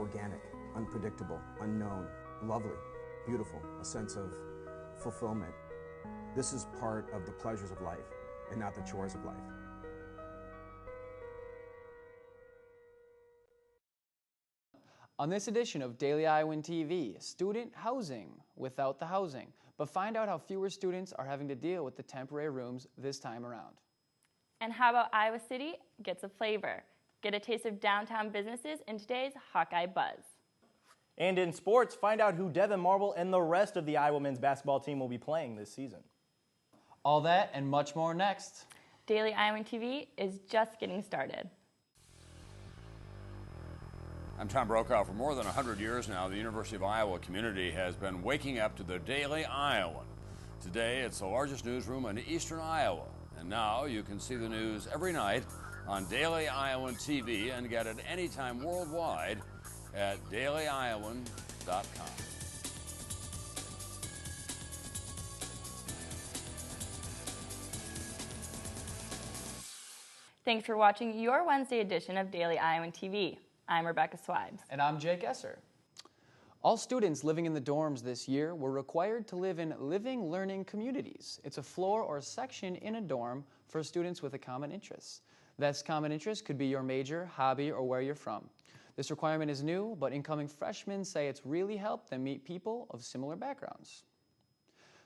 organic, unpredictable, unknown, lovely, beautiful, a sense of fulfillment. This is part of the pleasures of life and not the chores of life. On this edition of Daily Iowan TV, student housing without the housing. But find out how fewer students are having to deal with the temporary rooms this time around. And how about Iowa City gets a flavor? Get a taste of downtown businesses in today's Hawkeye Buzz. And in sports, find out who Devin Marble and the rest of the Iowa men's basketball team will be playing this season. All that and much more next. Daily Iowan TV is just getting started. I'm Tom Brokaw. For more than 100 years now, the University of Iowa community has been waking up to the Daily Iowan. Today, it's the largest newsroom in eastern Iowa. And now you can see the news every night on Daily Iowan TV and get it anytime worldwide at dailyiowan.com. Thanks for watching your Wednesday edition of Daily Iowan TV. I'm Rebecca Swibes. And I'm Jake Esser. All students living in the dorms this year were required to live in living learning communities. It's a floor or section in a dorm for students with a common interest. This common interest could be your major, hobby, or where you're from. This requirement is new, but incoming freshmen say it's really helped them meet people of similar backgrounds.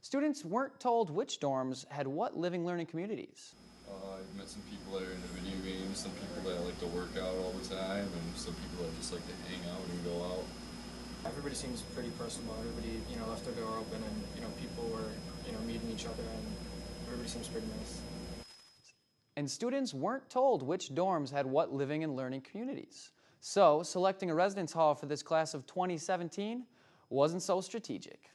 Students weren't told which dorms had what living learning communities. I've met some people that are into video games, some people that like to work out all the time, and some people that just like to hang out and go out. Everybody seems pretty personal. Everybody, left their door open, and people were, meeting each other, and everybody seems pretty nice. And students weren't told which dorms had what living and learning communities. So, selecting a residence hall for this class of 2017 wasn't so strategic.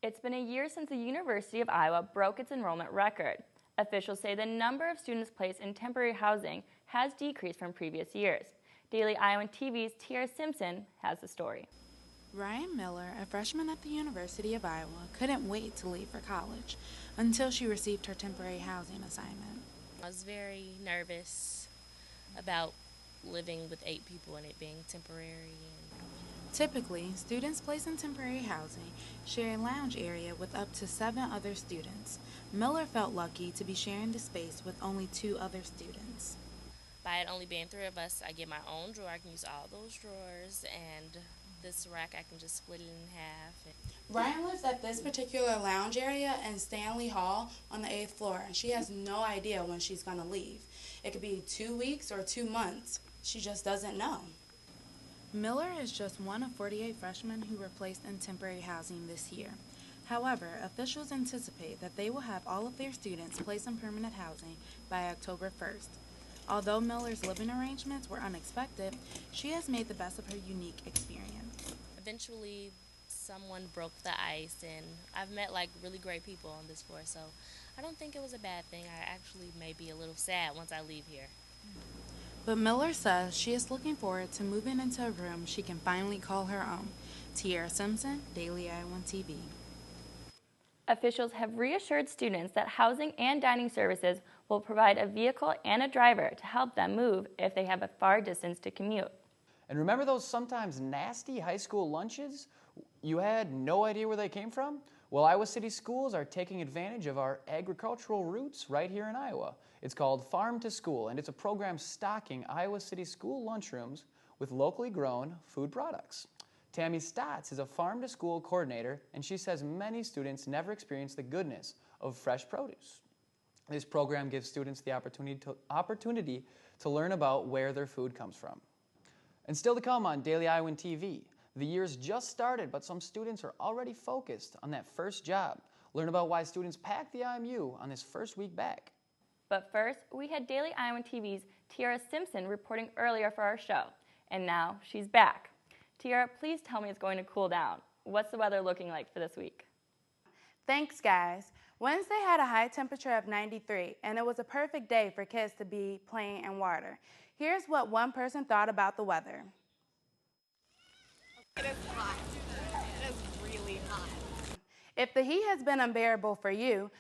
It's been a year since the University of Iowa broke its enrollment record. Officials say the number of students placed in temporary housing has decreased from previous years. Daily Iowan TV's Tiara Simpson has the story. Ryan Miller, a freshman at the University of Iowa, couldn't wait to leave for college until she received her temporary housing assignment. I was very nervous about living with 8 people and it being temporary. Typically, students placed in temporary housing share a lounge area with up to 7 other students. Miller felt lucky to be sharing the space with only 2 other students. By it only being 3 of us, I get my own drawer. I can use all those drawers, and this rack I can just split it in half. Ryan lives at this particular lounge area in Stanley Hall on the 8th floor, and she has no idea when she's going to leave. It could be 2 weeks or 2 months. She just doesn't know. Miller is just one of 48 freshmen who were placed in temporary housing this year. However, officials anticipate that they will have all of their students placed in permanent housing by October 1st. Although Miller's living arrangements were unexpected, she has made the best of her unique experience. Eventually, someone broke the ice, and I've met really great people on this floor, so I don't think it was a bad thing. I actually may be a little sad once I leave here. But Miller says she is looking forward to moving into a room she can finally call her own. Tiara Simpson, Daily Iowan TV. Officials have reassured students that housing and dining services will provide a vehicle and a driver to help them move if they have a far distance to commute. And remember those sometimes nasty high school lunches? You had no idea where they came from? Well, Iowa City schools are taking advantage of our agricultural roots right here in Iowa. It's called Farm to School, and it's a program stocking Iowa City school lunchrooms with locally grown food products. Tammy Stotts is a Farm to School coordinator, and she says many students never experience the goodness of fresh produce. This program gives students the opportunity to learn about where their food comes from. And still to come on Daily Iowan TV, the year's just started, but some students are already focused on that first job. Learn about why students packed the IMU on this first week back. But first, we had Daily Iowan TV's Tiara Simpson reporting earlier for our show, and now she's back. Tiara, please tell me it's going to cool down. What's the weather looking like for this week? Thanks, guys. Wednesday had a high temperature of 93, and it was a perfect day for kids to be playing in water. Here's what one person thought about the weather. It is hot. It is really hot. If the heat has been unbearable for you,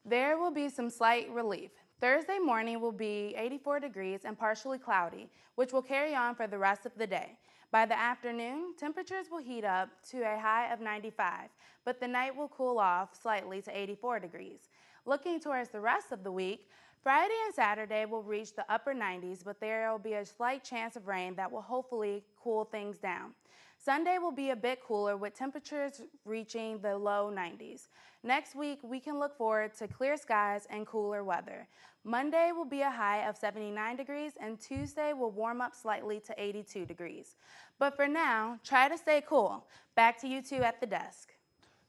there will be some slight relief. Thursday morning will be 84 degrees and partially cloudy, which will carry on for the rest of the day. By the afternoon, temperatures will heat up to a high of 95, but the night will cool off slightly to 84 degrees. Looking towards the rest of the week, Friday and Saturday will reach the upper 90s, but there will be a slight chance of rain that will hopefully cool things down. Sunday will be a bit cooler with temperatures reaching the low 90s. Next week, we can look forward to clear skies and cooler weather. Monday will be a high of 79 degrees and Tuesday will warm up slightly to 82 degrees. But for now, try to stay cool. Back to you two at the desk.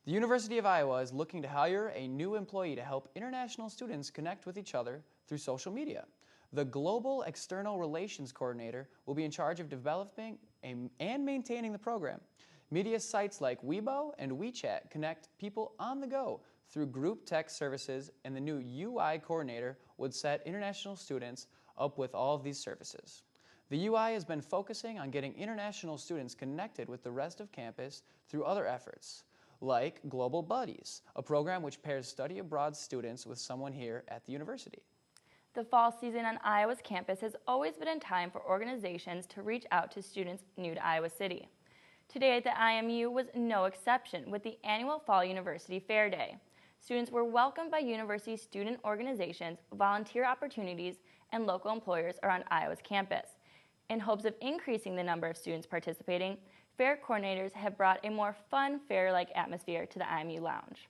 The University of Iowa is looking to hire a new employee to help international students connect with each other through social media. The Global External Relations Coordinator will be in charge of developing and maintaining the program. Media sites like Weibo and WeChat connect people on the go through group text services, and the new UI coordinator would set international students up with all of these services. The UI has been focusing on getting international students connected with the rest of campus through other efforts, like Global Buddies, a program which pairs study abroad students with someone here at the university. The fall season on Iowa's campus has always been a time for organizations to reach out to students new to Iowa City. Today at the IMU was no exception with the annual Fall University Fair Day. Students were welcomed by university student organizations, volunteer opportunities, and local employers around Iowa's campus. In hopes of increasing the number of students participating, fair coordinators have brought a more fun, fair-like atmosphere to the IMU Lounge.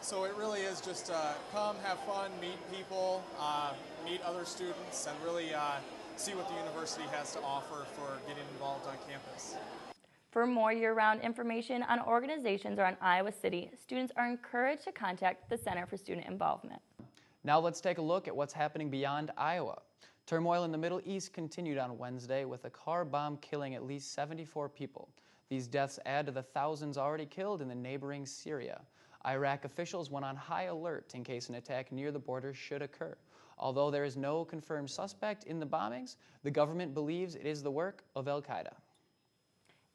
So it really is just come, have fun, meet people, meet other students, and really see what the university has to offer for getting involved on campus. For more year-round information on organizations around Iowa City, students are encouraged to contact the Center for Student Involvement. Now let's take a look at what's happening beyond Iowa. Turmoil in the Middle East continued on Wednesday with a car bomb killing at least 74 people. These deaths add to the thousands already killed in the neighboring Syria. Iraq officials went on high alert in case an attack near the border should occur. Although there is no confirmed suspect in the bombings, the government believes it is the work of al-Qaeda.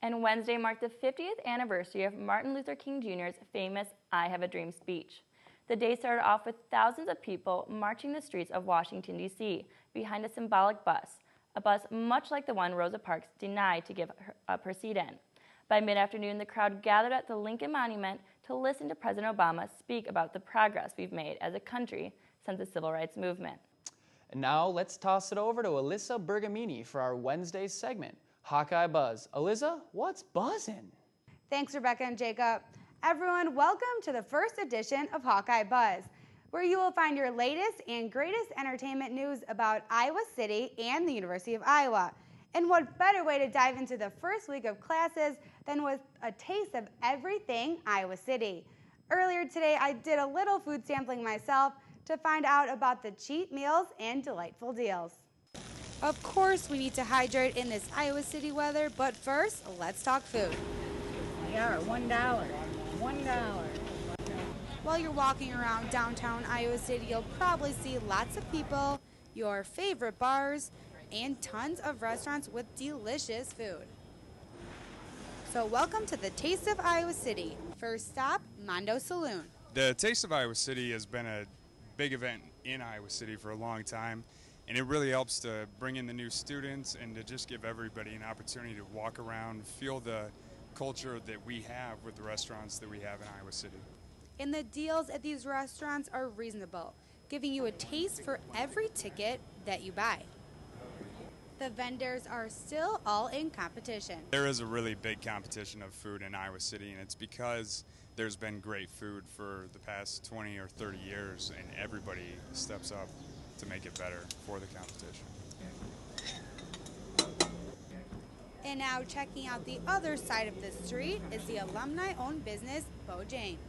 And Wednesday marked the 50th anniversary of Martin Luther King Jr.'s famous I Have a Dream speech. The day started off with thousands of people marching the streets of Washington, D.C. behind a symbolic bus, a bus much like the one Rosa Parks denied to give up her seat in. By mid-afternoon, the crowd gathered at the Lincoln Monument to listen to President Obama speak about the progress we've made as a country since the Civil Rights Movement. And now let's toss it over to Alyssa Bergamini for our Wednesday segment, Hawkeye Buzz. Alyssa, what's buzzing? Thanks, Rebecca and Jacob. Everyone, welcome to the first edition of Hawkeye Buzz, where you will find your latest and greatest entertainment news about Iowa City and the University of Iowa. And what better way to dive into the first week of classes than with a taste of everything Iowa City. Earlier today, I did a little food sampling myself to find out about the cheap meals and delightful deals. Of course, we need to hydrate in this Iowa City weather, but first, let's talk food. Yeah, $1. $1. While you're walking around downtown Iowa City, you'll probably see lots of people, your favorite bars, and tons of restaurants with delicious food. So welcome to the Taste of Iowa City. First stop, Mondo Saloon. The Taste of Iowa City has been a big event in Iowa City for a long time, and it really helps to bring in the new students and to just give everybody an opportunity to walk around, feel the culture that we have with the restaurants that we have in Iowa City. And the deals at these restaurants are reasonable, giving you a taste for every ticket that you buy. The vendors are still all in competition. There is a really big competition of food in Iowa City, and it's because there's been great food for the past 20 or 30 years, and everybody steps up to make it better for the competition. And now checking out the other side of the street is the alumni-owned business, Bo James.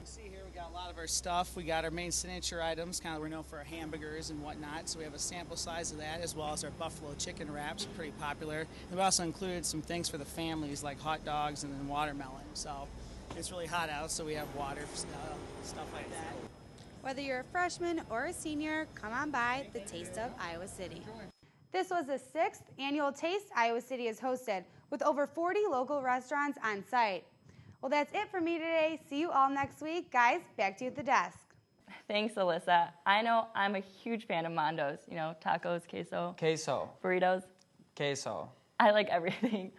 See here, we got a lot of our stuff. We got our main signature items, kind of we're known for our hamburgers and whatnot. So we have a sample size of that, as well as our buffalo chicken wraps, pretty popular. We've also included some things for the families, like hot dogs and then watermelon. So it's really hot out, so we have water stuff like that. Whether you're a freshman or a senior, come on by the Taste of Iowa City. This was the 6th annual Taste Iowa City has hosted, with over 40 local restaurants on site. Well, that's it for me today. See you all next week. Guys, back to you at the desk. Thanks, Alyssa. I know I'm a huge fan of Mondo's. You know, tacos, queso. Queso. Burritos. Queso. I like everything.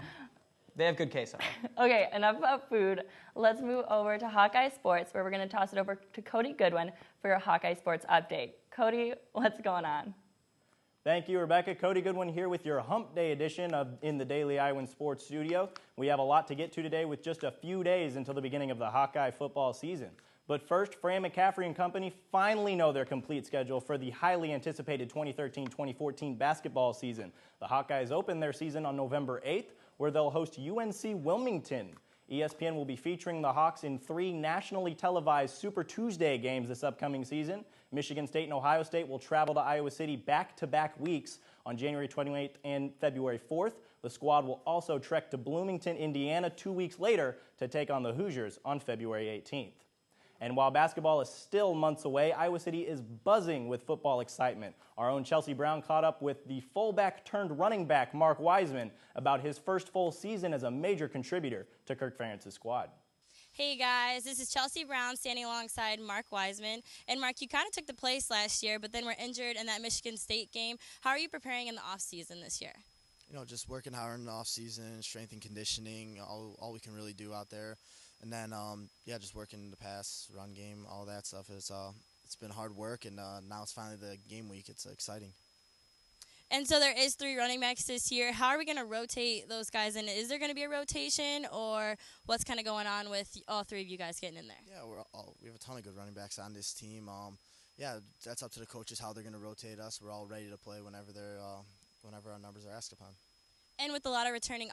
They have good queso. Okay, enough about food. Let's move over to Hawkeye Sports, where we're going to toss it over to Cody Goodwin for your Hawkeye Sports update. Cody, what's going on? Thank you, Rebecca. Cody Goodwin here with your Hump Day edition of In the Daily Iowan Sports Studio. We have a lot to get to today with just a few days until the beginning of the Hawkeye football season. But first, Fran McCaffrey and company finally know their complete schedule for the highly anticipated 2013-2014 basketball season. The Hawkeyes open their season on November 8th, where they'll host UNC Wilmington. ESPN will be featuring the Hawks in 3 nationally televised Super Tuesday games this upcoming season. Michigan State and Ohio State will travel to Iowa City back-to-back weeks on January 28th and February 4th. The squad will also trek to Bloomington, Indiana 2 weeks later to take on the Hoosiers on February 18th. And while basketball is still months away, Iowa City is buzzing with football excitement. Our own Chelsea Brown caught up with the fullback turned running back Mark Wiseman about his first full season as a major contributor to Kirk Ferentz's squad. Hey guys, this is Chelsea Brown standing alongside Mark Wiseman. And Mark, you kind of took the place last year, but then were injured in that Michigan State game. How are you preparing in the off-season this year? You know, just working hard in the off-season, strength and conditioning, all we can really do out there. And then, just working the pass, run game, all that stuff. It's been hard work, and now it's finally the game week. It's exciting. And so there is 3 running backs this year. How are we going to rotate those guys in? Is there going to be a rotation, or what's kind of going on with all 3 of you guys getting in there? Yeah, we have a ton of good running backs on this team. That's up to the coaches how they're going to rotate us. We're all ready to play whenever our numbers are asked upon. And with a lot of returning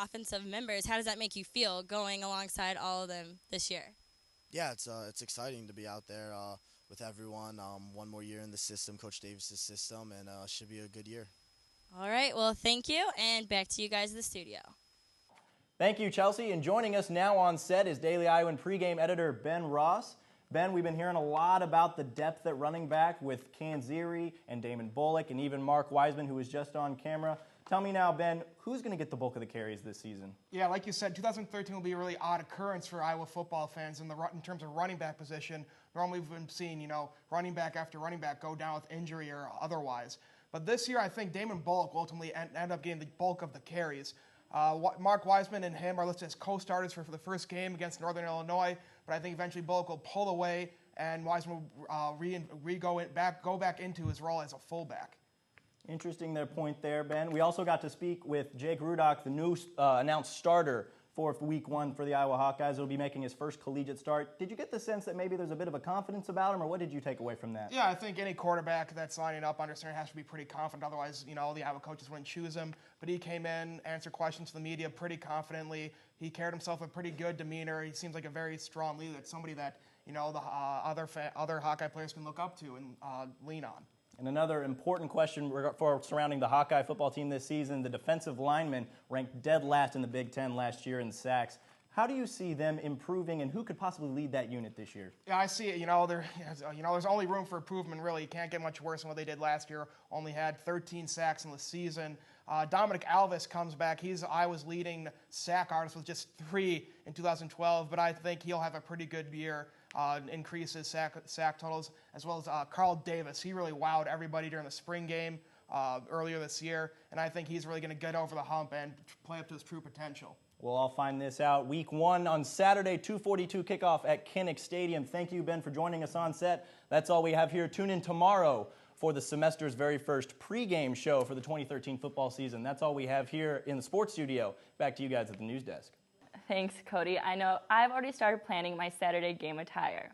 offensive members, how does that make you feel going alongside all of them this year? Yeah, it's exciting to be out there with everyone. One more year in the system, Coach Davis's system, and should be a good year. All right, well, thank you, and back to you guys in the studio. Thank you, Chelsea. And joining us now on set is Daily Iowan pregame editor Ben Ross. Ben, we've been hearing a lot about the depth at running back with Kanziri and Damon Bullock and even Mark Wiseman, who was just on camera. Tell me now, Ben, who's going to get the bulk of the carries this season? Yeah, like you said, 2013 will be a really odd occurrence for Iowa football fans in terms of running back position. Normally we've been seeing, running back after running back go down with injury or otherwise. But this year, I think Damon Bullock will ultimately end up getting the bulk of the carries. Mark Wiseman and him are listed as co-starters for the first game against Northern Illinois, but I think eventually Bullock will pull away and Wiseman will go back into his role as a fullback. Interesting their point there, Ben. We also got to speak with Jake Rudock, the new announced starter for week 1 for the Iowa Hawkeyes. He'll be making his first collegiate start. Did you get the sense that maybe there's a bit of a confidence about him, or what did you take away from that? Yeah, I think any quarterback that's lining up under center has to be pretty confident. Otherwise, the Iowa coaches wouldn't choose him. But he came in, answered questions to the media pretty confidently. He carried himself a pretty good demeanor. He seems like a very strong leader. It's somebody that, the other Hawkeye players can look up to and lean on. And another important question for surrounding the Hawkeye football team this season, the defensive linemen ranked dead last in the Big Ten last year in sacks. How do you see them improving, and who could possibly lead that unit this year? Yeah, I see it. There's only room for improvement, really. You can't get much worse than what they did last year. Only had 13 sacks in the season. Dominic Alves comes back. He's Iowa's leading sack artist with just 3 in 2012, but I think he'll have a pretty good year. Increase his sack totals, as well as Carl Davis. He really wowed everybody during the spring game earlier this year, and I think he's really going to get over the hump and play up to his true potential. We'll all find this out week 1 on Saturday, 2:42 kickoff at Kinnick Stadium. Thank you, Ben, for joining us on set. That's all we have here. Tune in tomorrow for the semester's very first pregame show for the 2013 football season. That's all we have here in the sports studio. Back to you guys at the news desk. Thanks, Cody. I know I've already started planning my Saturday game attire.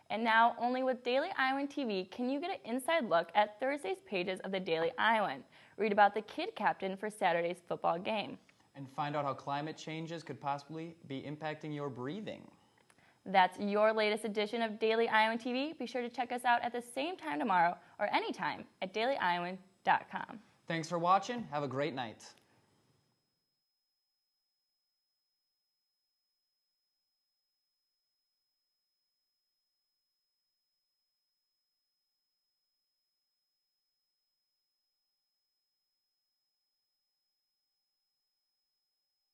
And now, only with Daily Iowan TV can you get an inside look at Thursday's pages of the Daily Iowan. Read about the kid captain for Saturday's football game. And find out how climate changes could possibly be impacting your breathing. That's your latest edition of Daily Iowan TV. Be sure to check us out at the same time tomorrow or anytime at dailyiowan.com. Thanks for watching. Have a great night.